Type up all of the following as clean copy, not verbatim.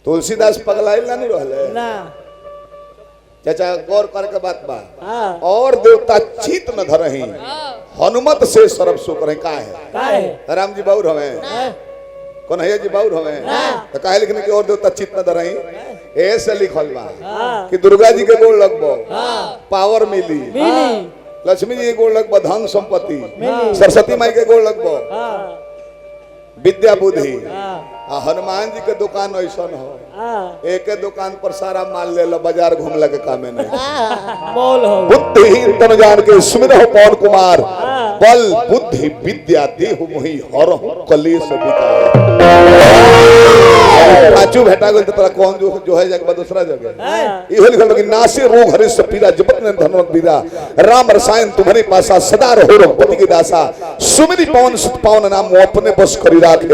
तुलसीदास पगलाइल ना नहीं रहले ना चाचा गौर करके बात बा और देवता चित न धरही हनुमत से सर्व सुख रहे का है राम जी बाउर हमें कौन है जी बाउर हमें तो काहे लिखने की और देवता चित न धरही ऐसे लिखल बा कि दुर्गा जी के गोड़ लगबो पावर मिली लक्ष्मी जी के गोड़ लगबो धन संपत्ति सरस्वती माई के गोड़ लगबो विद्या बुद्धि हनुमान जी के दुकान ऐसा हो एक दुकान पर सारा माल ले लो बाजार घूमला के कामे नहीं मॉल हो बुद्धिहीन तन जान के सुमिर हो पवन कुमार बल बुद्धि विद्या देहु मोहि हरहु कलेश विकार पांचों भेटा गल तोरा कौन जो है जगह दूसरा जगह इहो लिखल कि नासे रोग हरि सब पीरा जपत ने धनवंत बीरा राम रसायन तुम्हारे पासा सदा रहो रघुपति की दासा सुमिरि पवन सुत पावन नाम अपने बस करी राखे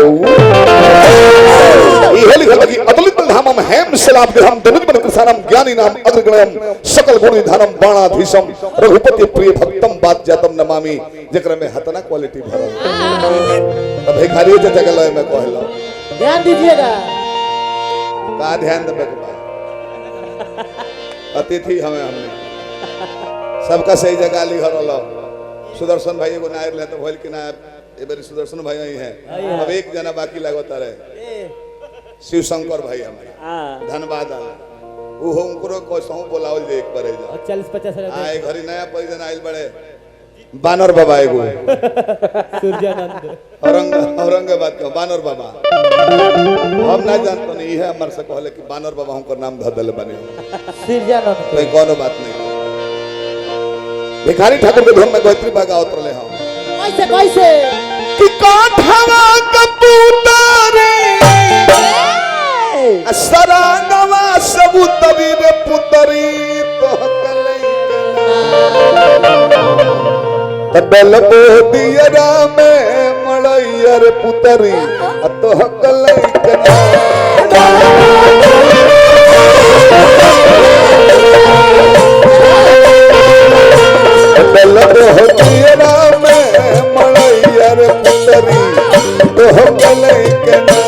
इहो लिखल कि अतुलित धामम हेम सलाम ग्रहम दनुज बन प्रसारम ज्ञानी नाम अग्रगणम सकल गुण निधानम बाणाधीशम रघुपति प्रिय भक्तम बात जातम नमामि जेकरा में हतना क्वालिटी भरल अब भिखारी जे जगह लय में कहलो ध्यान दीजिएगा का ध्यान देबे अतिथि हमें हमने सबका सही जगह ली हरलो सुदर्शन भाई एगो नायर ले तो भइल कि ना ए बेरी सुदर्शन भाई आई है अब एक जना बाकी लागत रहे शिव शंकर भाई हमारे धन्यवाद वो उनको कोसहू बोलावल जे एक बार जा 40-50 आए घरी नया परिजन आइल बड़े बानर बाबा एगो सूर्यानंद औरंगाबाद के बानर बाबा हम ना जानतो नहीं है हमर से कहले कि बानर बाबा हमको नाम ध देले बने सूर्यानंद कोई कोनो बात नहीं भिखारी ठाकुर के धुन में गायत्री बागा उतरले हम कैसे कि काठवा कबूतरे सरांगवा सबूतरी रे पुतरी तो तबल बोदियरा में मलैयर पुतरी तो हकलै कना तबल बोदियरा में मलैयर पुतरी तो हकलै कना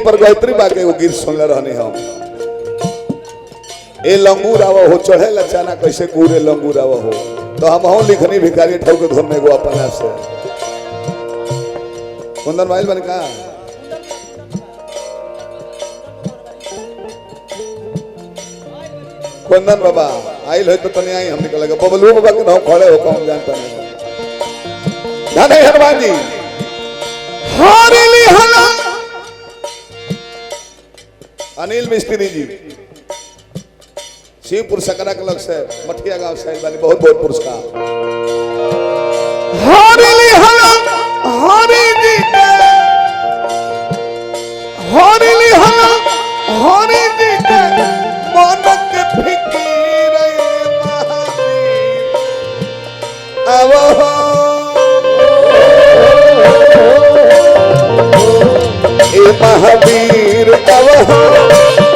पर गायत्री बाके वो गीत सुनले रहने हम ए लंगूर आवा हो चढ़े लचाना कैसे गुरे लंगूर आवा हो तो हम हो लिखनी भिखारी ठाकुर के धुन में गो अपना से कुंदन भाई बन का कुंदन बाबा आइल है तो तनी आई हम निकल गए बबलू बाबा के नाम खड़े हो कौन जानता नहीं धन्य हनुमान जी हारेली हला अनिल मिस्त्री जी शिवपुर सकरा के लग से मठिया गांव से बानी बहुत बहुत पुरस्कार हारेली हला हारे जी हारेली हला हारे जी मानक फिकीर महावीर आवो ए महावीर आवो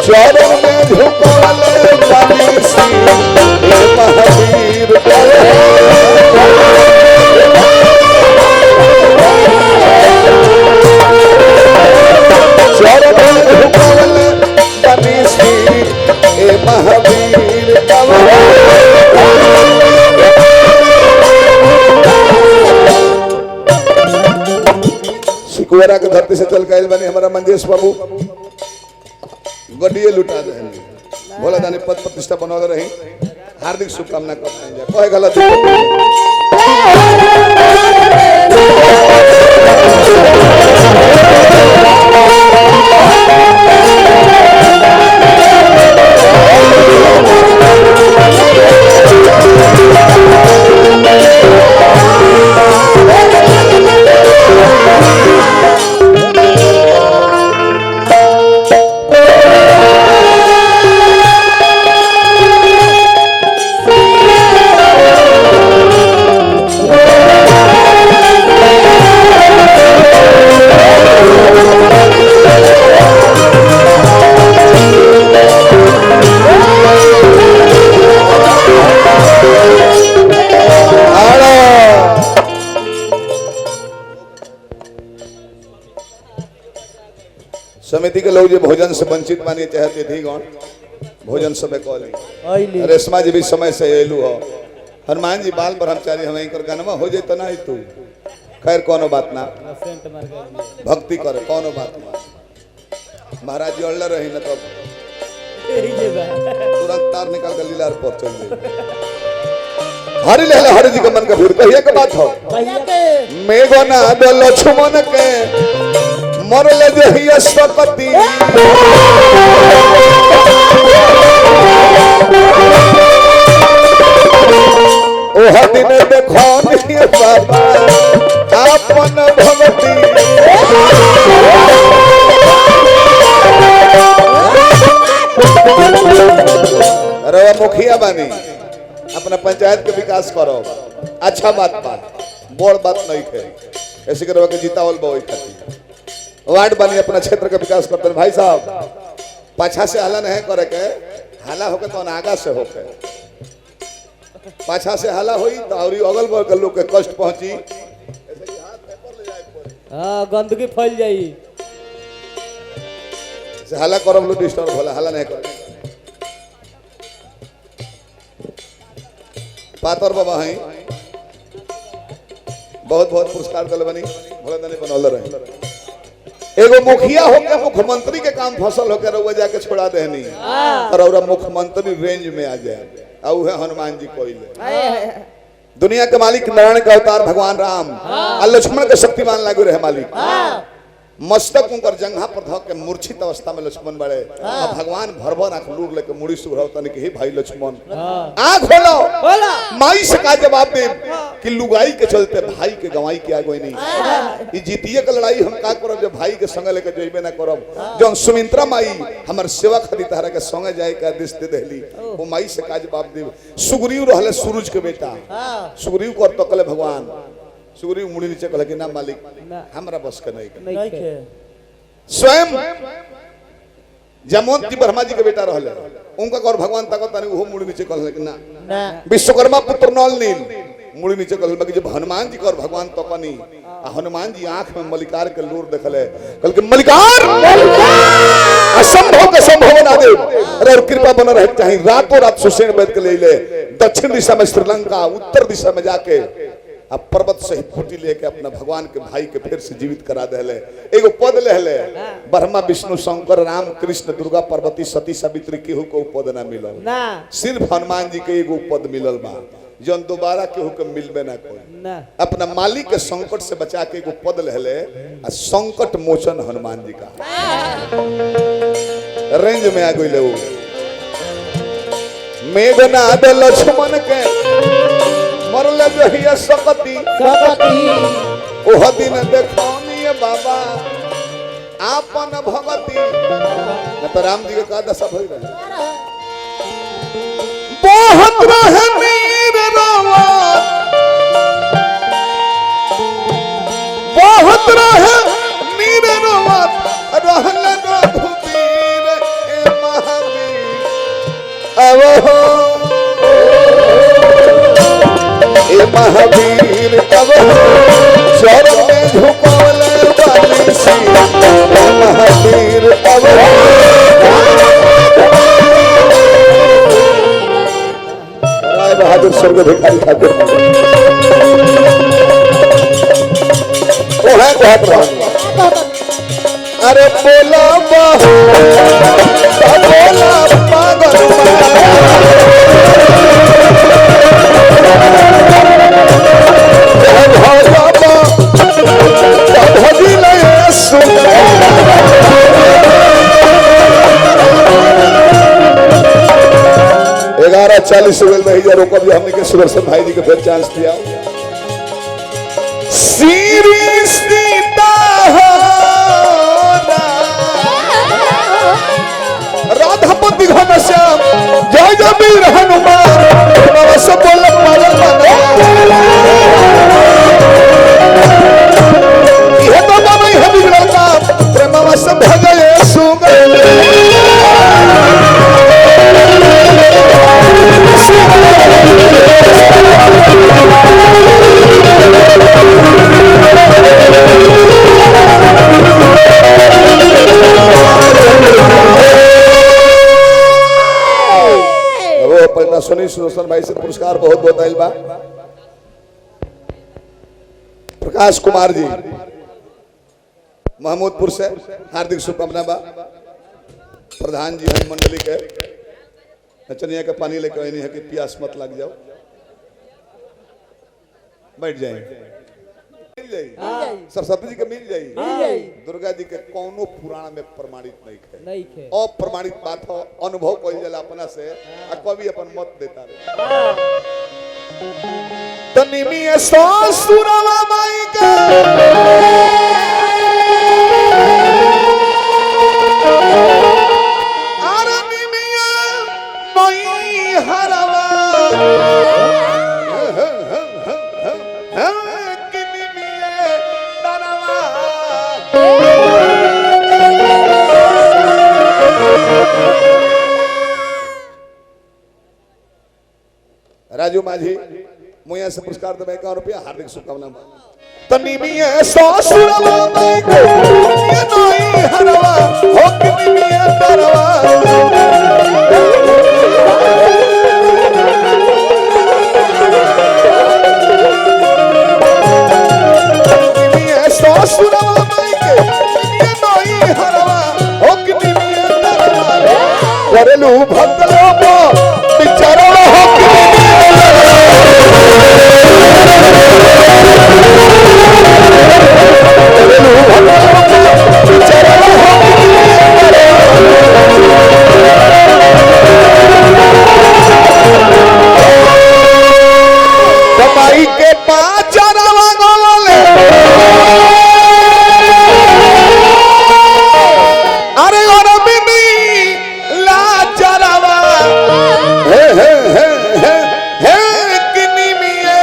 चरण में झुकवले बानी सी ए महावीर चरण में झुकवले बानी सी ए महावीर सिकुरा के धरती से चल के बने हमारा मंजेश बाबू गड्डिए लुटा दे भोला दानी पद प्रतिष्ठा बनवा रही हार्दिक शुभकामना करते हैं कोई गलत समिति के लोग जो भोजन से वंचित मानिए चाहते थे गण भोजन समय कॉली आइली रेशमा जी भी समय से एलू हो हनुमान जी बाल ब्रह्मचारी हमें कर गानमा हो जाए तो ना तू खैर कोनो बात ना सेंट मार गई भक्ति करे कोनो बात ना महाराज जी अल्लाह रही ना तो यही जे बा तुरंत तार निकाल कर लीलार पर चल गई हरि लहला हरि जी का मन का भूर कहिए के बात हो भैया के मेघो ना दो लक्ष्मण के मरले जो ही सकती ओह दिन देखो नहीं बाबा आपन भगती अरे मुखिया बानी अपना पंचायत के विकास करो अच्छा बात बा बड़ बात नहीं है ऐसे करवा के जीतावल बोई खाती वार्ड बनी अपना क्षेत्र का विकास करते हैं भाई साहब पाछा से हला नहीं करे के हला होके तो आगा से होके पाछा से हला हुई तो और अगल बगल लोग के कष्ट पहुंची हां गंदगी फैल जाई से हला करब लो डिस्टर्ब होला हला नहीं करे पातर बाबा हैं बहुत बहुत पुरस्कार दल बनी भोला दनी बनौल रहे एगो मुखिया होकर मुख्यमंत्री के काम फसल होकर रउआ जाके छोड़ा देनी और औरा मुख्यमंत्री रेंज में आ जाए और है हनुमान जी कोइले दुनिया के मालिक नारायण का अवतार भगवान राम और लक्ष्मण के शक्तिमान लागू रहे मालिक मस्तक उनकर जंघा पर धक के मूर्छित अवस्था में लक्ष्मण बड़े और भगवान भरभर आंख लूर लेके मुड़ी सुभरावता ने कि हे भाई लक्ष्मण आंख खोलो माई से का जवाब दे कि लुगाई के चलते भाई के गवाई के आगोई नहीं ई जीतिए के लड़ाई हम का करब जब भाई के संग लेके जइबे ना करब जब सुमित्रा माई हमर सेवा खदी तारा के संग जाए के आदेश दे देली वो माई से का जवाब दे सुग्रीव रहले सूरज के बेटा सुग्रीव को तकले भगवान सुग्रीव मुड़ी नीचे कहला कि ना मालिक हमरा बस के नहीं के स्वयं जमोत जी ब्रह्मा जी के बेटा रहले उनका और भगवान ताकत नहीं वो मुड़ी नीचे कहला कि ना विश्वकर्मा पुत्र नल नील मुड़ी नीचे कहला कि जब हनुमान जी का और भगवान तकनी हनुमान जी आंख में मलिकार के लूर देखले कहल कि मलिकार असंभव के संभव बना दे अरे और कृपा बना रहे चाहिए रातों रात सुसेन बैठ के ले ले दक्षिण दिशा में श्रीलंका उत्तर दिशा में जाके अब पर्वत सहित फूटी लेके अपना भगवान के भाई के फिर से जीवित करा देले एगो पद लेले ब्रह्मा विष्णु शंकर राम कृष्ण दुर्गा पार्वती सती सावित्री केहू को पद ना मिलल ना सिर्फ हनुमान जी के एगो पद मिलल बा जौन दोबारा केहू के मिलबे ना कोई ना अपना मालिक के संकट से बचा के एगो पद लेले आ संकट मोचन हनुमान जी का रेंज में आ गइले वो मेघनाद लक्ष्मण के मरले जहिया सकती ओह दिन देखौनी बाबा आपन भगती न तो राम जी के का दशा भई रहे बहुत रहे नीर रावा बहुत रहे नीर रावा रहल रघुवीर ए महावीर अब महावीर अब चरण में झुकावले वाली सी महावीर अब राय बहादुर स्वर्ग भिखारी ठाकुर वो है बहुत अरे बोला बोला पागल ग्यारह 40 वेल में ही रोको भी हमने के सुदर्शन भाई जी को फिर चांस दिया श्री सीता राधापति घनश्याम जय जय वीर हनुमान सब बोल यह तो नहीं है बिगड़ता प्रेम सब भजय सुगल पुरस्कार बहुत बहुत आइल बा। प्रकाश कुमार जी महमूदपुर से हार्दिक शुभकामना बा। प्रधान जी हम मंडली के नचनिया के पानी लेके आनी है कि प्यास मत लग जाओ। बैठ जाए, मिल जाई सरस्वती जी के मिल जाई। दुर्गा जी के कौनो पुराण में प्रमाणित नहीं है। अप्रमाणित बात हो, अनुभव कोई जला अपना से कवि अपन मत देता रहे। तनिमी ससुरवा माई का राजू माझी मुया से पुरस्कार दे 51 रुपया हार्दिक शुभकामना। तनिमिया ससुरवा माई को ये नई हरवा हो तनिमिया तरवा तनिमिया ससुरवा माई के ये नई हरवा हो तनिमिया तरवा करलू भक्तलो को बिचारवा हो कमाई के पाँच अरे और लाचारवा हे किनी मिये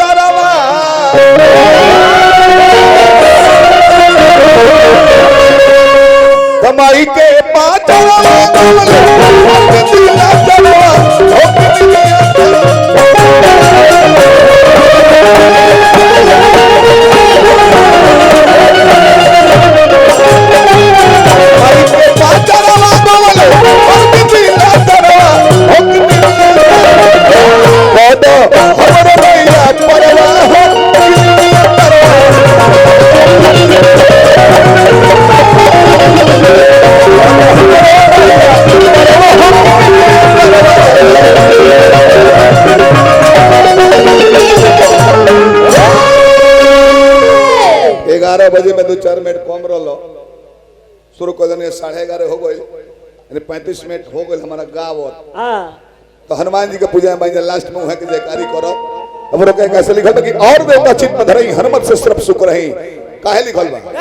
तरवा कमाई के पाँच बजे में 2-4 मिनट कम रहो शुरू कर देने 11:30 हो गए यानी 35 मिनट हो गए हमारा गावत। तो हनुमान जी के पूजा में लास्ट में वहां के जयकारी करो। अब रोके कैसे लिखल कि और देवता चित्त में धरई हनुमत से सिर्फ सुख रही काहे लिखल बा।